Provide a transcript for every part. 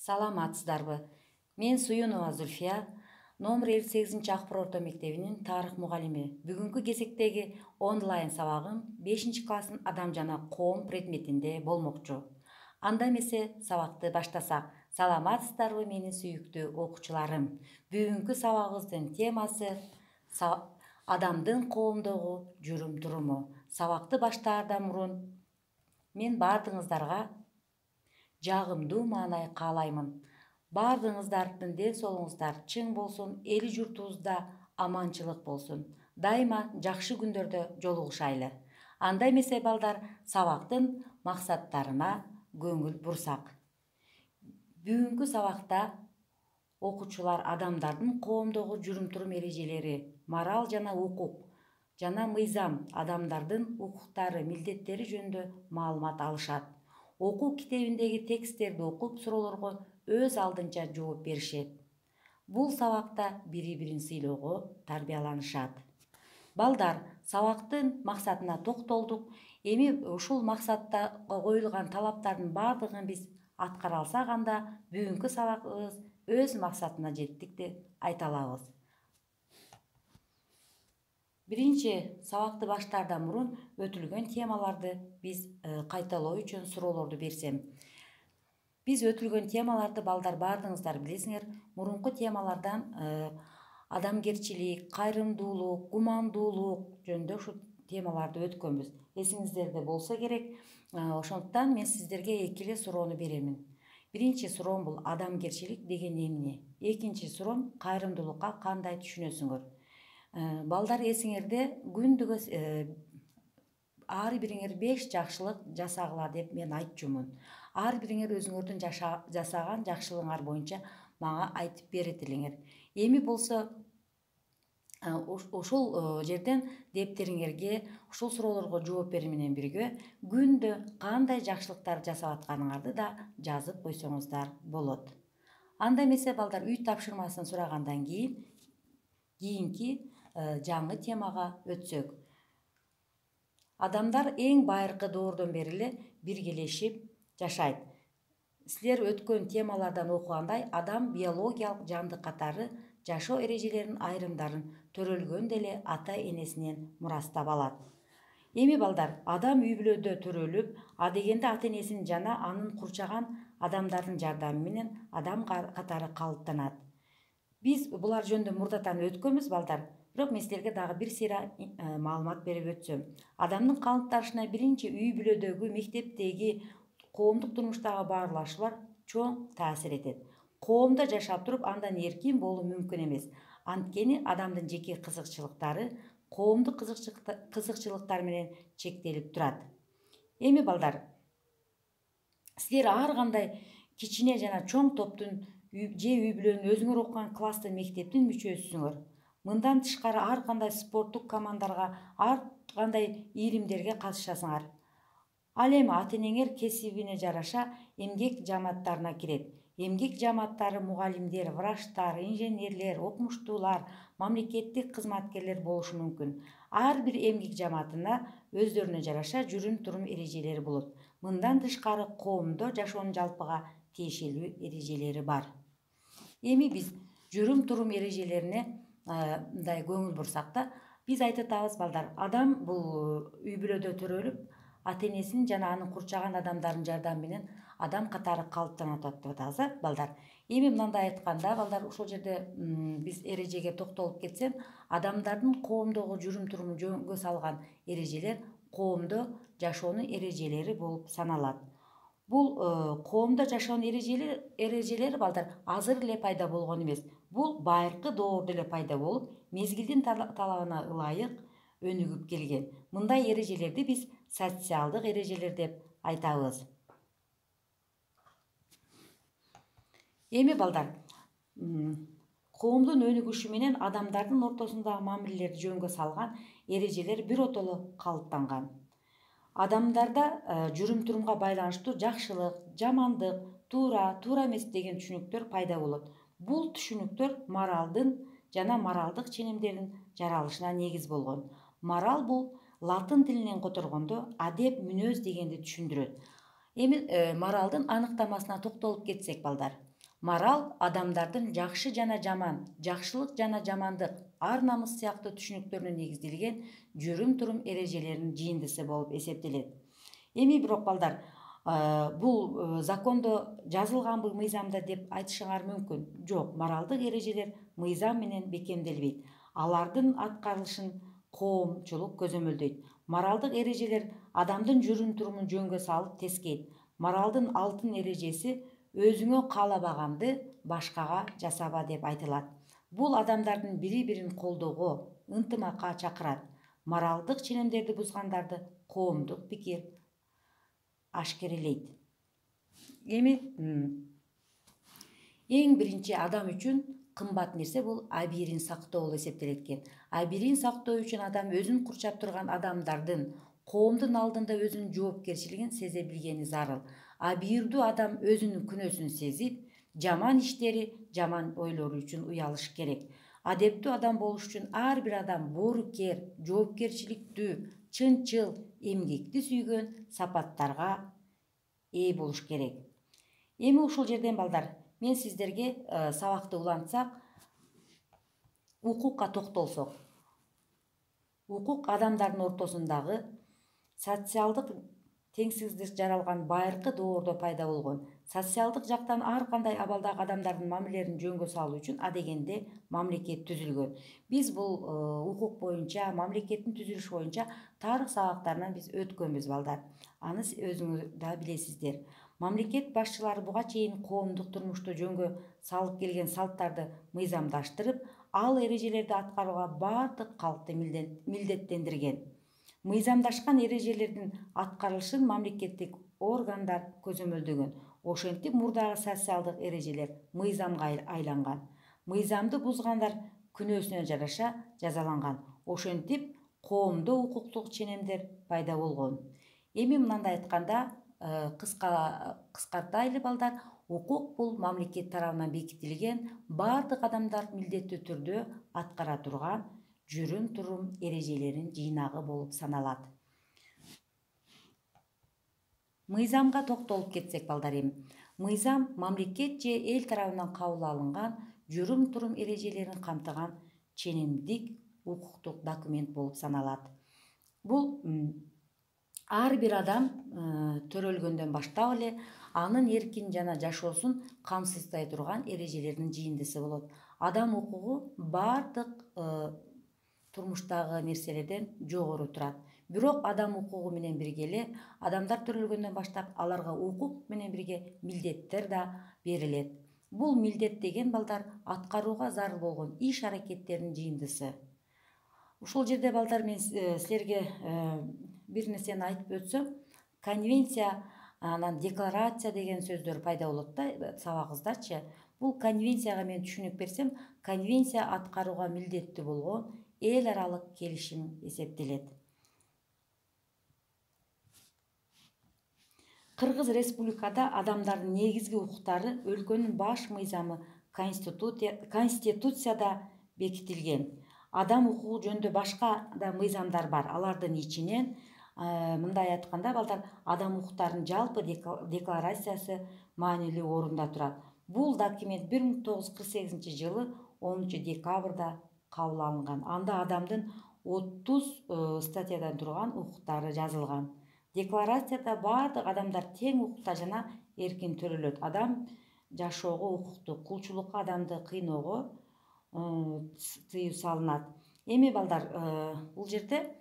Саламатсыздарбы? Мен Суюнова Зульфия, номер 58 Акбар орто мектебинин тарых мугалими. Бүгүнкү кезектеги онлайн сабагым 5 класстын адам жана коом предметинде болмокчу. Анда эмесе сабакты баштасак. Саламатсыздарбы менин сүйүктүү окуучуларым? Бүгүнкү сабагыбыздын темасы адамдын коомдогу жүрүм туруму. Сабакты баштаардан мурун мен баардыгыңыздарга жагымдуу маанай каалаймын. Баардыгыңыздардын ден соолугуңуздар чың болсун, эли журтубузда аманчылык болсун. Дайыма жакшы күндөрдө жолугушайлы. Анда эмесе балдар, сабактын максаттарына көңүл бурсак. Бүгүнкү сабакта окуучулар адамдардын коомдогу жүрүм-турум эрежелери, мораль жана укук жана мыйзам, адамдардын укуктары, милдеттери жөнүндө маалымат алышат. Окуу китебиндеги тексттерди окуп, суроолорго өз алдынча жооп беришет. Бул сабакта бири-бирин сыйлоого тарбияланышат. Балдар, сабактын максатына токтолдук. Эми ушул максатта коюлган талаптардын баардыгын биз аткара алсак, анда бүгүнкү сабагыбыз өз максатына жеттик деп айта алабыз. Биринчи сабакты баштаардан мурун өтүлгөн темаларды биз кайталоо үчүн суроолорду берсем. Биз өтүлгөн темаларды балдар баардыгыңыздар билесиңер. Мурунку темалардан адамгерчилик, кайрымдуулук, гумандуулук жөнүндө ушу темаларды өткөнбүз. Эсиңиздерде болсо керек. Ошондуктан мен сиздерге эки эле суроону беремин. Биринчи суроом бул адамгерчилик деген эмне? Экинчи суроом кайрымдуулукка кандай түшүнөсүңөр? Балдар, эсиңерде күндүгө ар бириңер 5 жакшылык жасагыла деп мен айтчумун. Ар бириңер өзүңөрдүн жасаган жакшылыгыңар боюнча мага айтып берет элеңер. Эми болсо ушул жерден дептериңерге ушул суроолорго жооп берүү менен бирге күндө кандай жакшылыктар жасап атканыңарды да жазып койсоңуздар болот. Анда эмесе балдар, үй тапшырмасын сурагандан кийинки жаңы темага өтсөк. Адамдар эң байыркы доордон бери эле биргелешип жашайт. Силер өткөн темалардан окугандай, адам биологиялык жандык катары жашоо эрежелеринин айрымдарын төрөлгөн деле ата-энесинен мурастап алат. Эми балдар, адам үй бүлөдө төрөлүп, адегенде ата-энесин жана анын курчаган адамдардын жардамы менен адам катары калыптанат. Биз булар жөнүндө мурдатан өткөнбүз балдар, бирок мен силерге дагы бир сыйра маалымат берип өтсөм. Адамдын калыптанышына биринчи үй бүлөдөгү, мектептеги, коомдук турмуштагы баарлашуулар чоң таасир этет. Коомдо жашап туруп, андан эркин болуу мүмкүн эмес. Анткени адамдын жеке кызыкчылыктары коомдук кызыкчылыктар менен чектелип турат. Эми балдар, силер ар кандай кичине жана чоң топтун же үй бүлөнүн, өзүңөр окуган класстын, мектептин мүчөсүсүңөр. Мындан тышкары ар кандай спорттук командаларга, ар кандай ийримдерге катышасыңар. Ал эми ата-энеңер кесибине жараша эмгек жамааттарына кирет. Эмгек жамааттары мугалимдер, врачтар, инженерлер, окумуштуулар, мамлекеттик кызматкерлер болушу мүмкүн. Ар бир эмгек жамаатына өздөрүнө жараша жүрүм-турум эрежелери болот. Мындан тышкары коомдо жашоонун жалпыга тиешелүү эрежелери бар. Эми биз жүрүм-турум эрежелерине мындай көңүл бурсак да, биз айтып атабыз балдар, адам бул үй бүлөдө төрөлүп, ата-энесин жана анын курчаган адамдардын жардамы менен адам катары калыптанат деп атабыз, балдар. Эми мындай айтканда, балдар, ушул жерде биз эрежеге токтолуп кетсем, адамдардын коомдогу жүрүм-туруму жөнгө салган эрежелер коомдо жашоонун эрежелери болуп саналат. Бул коомдо жашоонун эрежелери балдар азыр эле пайда болгон эмес. Бул байыркы доордо эле пайда болуп, мезгилдин талабына ылайык өнүгүп келген. Мындай эрежелерди биз социалдык эрежелер деп айтабыз. Эми балдар, коомдун өнүгүшү менен адамдардын ортосундагы мамилелерди жөнгө салган эрежелер биротоло калыптанган. Адамдарда жүрүм-турумга байланыштуу жакшылык, жамандык, туура эмес деген түшүнүктөр пайда болот. Бул түшүнүктөр моралдын жана моралдык ченемдердин жаралышына негиз болгон. Мораль бул латын тилинен которгондо адеп, мүнөз дегенди түшүндүрөт. Эми моралдын аныктамасына токтолуп кетсек балдар. Мораль адамдардын жакшы жана жаман, жакшылык жана жамандык, ар намыс сыяктуу түшүнүктөрүнө негизделген жүрүм турум эрежелеринин жыйындысы болуп эсептелет. Эми бирок балдар, бул закондо жазылганбы мыйзамда деп айтышыңар мүмкүн. Жок, моралдык эрежелер мыйзам менен бекемделбейт. Алардын аткарылышын коомчулук көзөмөлдөйт. Моралдык эрежелер адамдын жүрүм турумун жөнгө салып тескейт. Моралдын алтын эрежеси өзүңө каалабаганды башкага жасаба деп айтылат. Бул адамдардын бири-бирин колдоого, ынтымакка чакырат. Моралдык ченемдерди бузгандарды коомдук пикир ашкерелейт. Эми эң биринчи адам үчүн кымбат нерсе бул абийирин сактоо болуп эсептелет экен. Абийирин сактоо үчүн адам өзүн курчап турган адамдардын, коомдун алдында өзүнүн жоопкерчилигин сезе билгени зарыл. Абийирдүү адам өзүнүн күнөөсүн сезип, жаман иштери, жаман ойлору үчүн уялыш керек. Адептүү адам болуш үчүн ар бир адам боорукер, жоопкерчиликтүү, чынчыл, эмгекти сүйгөн сапаттарга ээ болуш керек. Эми ушул жерден балдар, мен сиздерге сабакты улантсак, укукка токтолсок. Укук адамдардын ортосундагы социалдык теңсиздик жаралган байыркы доордо пайда болгон. Социалдык жактан ар кандай абалдагы адамдардын мамилелерин жөнгө салуу үчүн адегенде мамлекет түзүлгөн. Биз бул укук боюнча, мамлекеттин түзүлүшү боюнча тарых сабактарынан биз өткөнбүз балдар. Аны өзүңүз да билесиздер. Мамлекет башчылары буга чейин коомдук турмушта жөнгө салып келген салттарды мыйзамдаштырып, ал эрежелерди аткарууга бардык калкты милдеттендирген. Мыйзамдашкан эрежелердин аткарылышын мамлекеттик органдар көзөмөлдөгөн. Ошентип мурдагы социалдык эрежелер мыйзамга айланган. Мыйзамды бузгандар күнөөсүнө жараша жазаланган. Ошентип коомдо укуктук ченемдер пайда болгон. Эми мындай айтканда, кыскартайлы балдар, укук бул мамлекет тарабынан бекитилген, бардык адамдар милдеттүү түрдө аткара турган жүрүм турум эрежелеринин жыйнагы болуп саналат. Мыйзамга токтолуп кетсек балдар, эми мыйзам мамлекет же эл тарабынан кабыл алынган жүрүм турум эрежелерин камтыган ченемдик укуктук документ болуп саналат. Бул ар бир адам төрөлгөндөн баштап эле анын эркин жана жашоосун камсыздай турган эрежелердин жыйындысы болот. Адам укугу бардык турмуштагы нерселерден жогору турат. Бирок адам укугу менен бирге эле адамдар төрөлгөндөн баштап аларга укук менен бирге милдеттер да берилет. Бул милдет деген балдар аткарууга зарыл болгон иш аракеттердин жыйындысы. Ушул жерде балдар, мен силерге бир нерсени айтып өтсөм, конвенция, анан декларация деген сөздөр пайда болот да сабагыбыздачы. Бул конвенцияга мен түшүнүк берсем, конвенция аткарууга милдеттүү болгон эл аралык келишим эсептелет. Кыргыз Республикада адамдардын негизги укуктары өлкөнүн баш мыйзамы Конституцияда бекитилген. Адам укугу жөнүндө башка да мыйзамдар бар. Алардын ичинен мындай айтканда балдар, адам укуктарынын жалпы декларациясы маанилүү орунда турат. Бул документ 1948 жылы 10 декабрда кабыл алынган. Анда адамдын 30 статьядан турган укуктары жазылган. Декларацияда бардык адамдар тең укукта жана эркин төрөлөт. Адам жашоого укуктуу, кулчулукка адамды кыйноого тыюу салынат. Эми балдар, бул жерде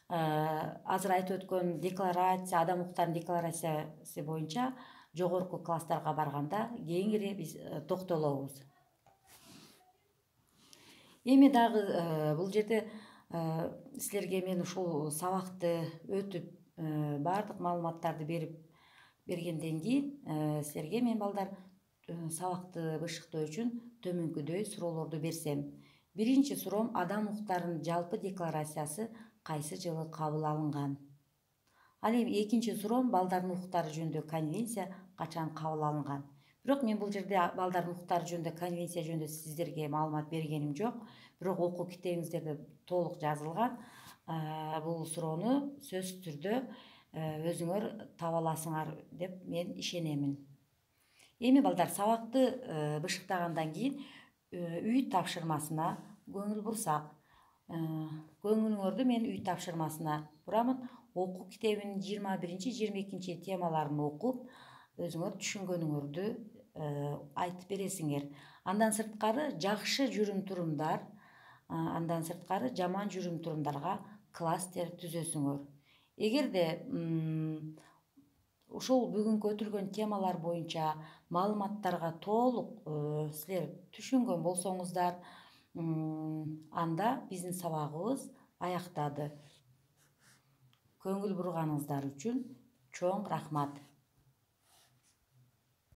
азыр айтып өткөн декларация, адам укуктарынын декларациясы боюнча жогорку класстарга барганда кеңири биз токтолобуз. Эми дагы бул жерде силерге мен ушул сабакты өтүп бардык маалыматтарды бергенден кийин силерге мен балдар сабакты бышыктоо үчүн төмөнкүдөй суроолорду берсем. Биринчи суроом: адам укуктарынын жалпы декларациясы кайсы жылы кабыл алынган? Ал эми экинчи суроом: балдардын укуктары жөнүндө конвенция качан кабыл алынган? Бирок мен бул жерде балдардын укуктары жөнүндө конвенция жөнүндө сиздерге маалымат бергеним жок. Бирок окуу китебиңиздерде толук жазылган. Бул суроону сөзсүз түрдө өзүңөр таба аласыңар деп мен ишенемин. Эми балдар сабакты бышыктагандан кийин үй тапшырмасына көңүл бурсак, көңүлүңөрдү мен үй тапшырмасына бурамын. Окуу китебинин 21-22 темаларын окуп, өзүңөр түшүнгөнүңөрдү айтып бересиңер. Андан сырткары жакшы жүрүм-турумдар, андан сырткары жаман жүрүм-турумдарга класстер түзөсүңөр. Эгерде ушул бүгүнкү өтүлгөн темалар боюнча маалыматтарга толук силер түшүнгөн болсоңуздар, анда биздин сабагыбыз аяктады. Көңүл бурганыңыздар үчүн чоң рахмат.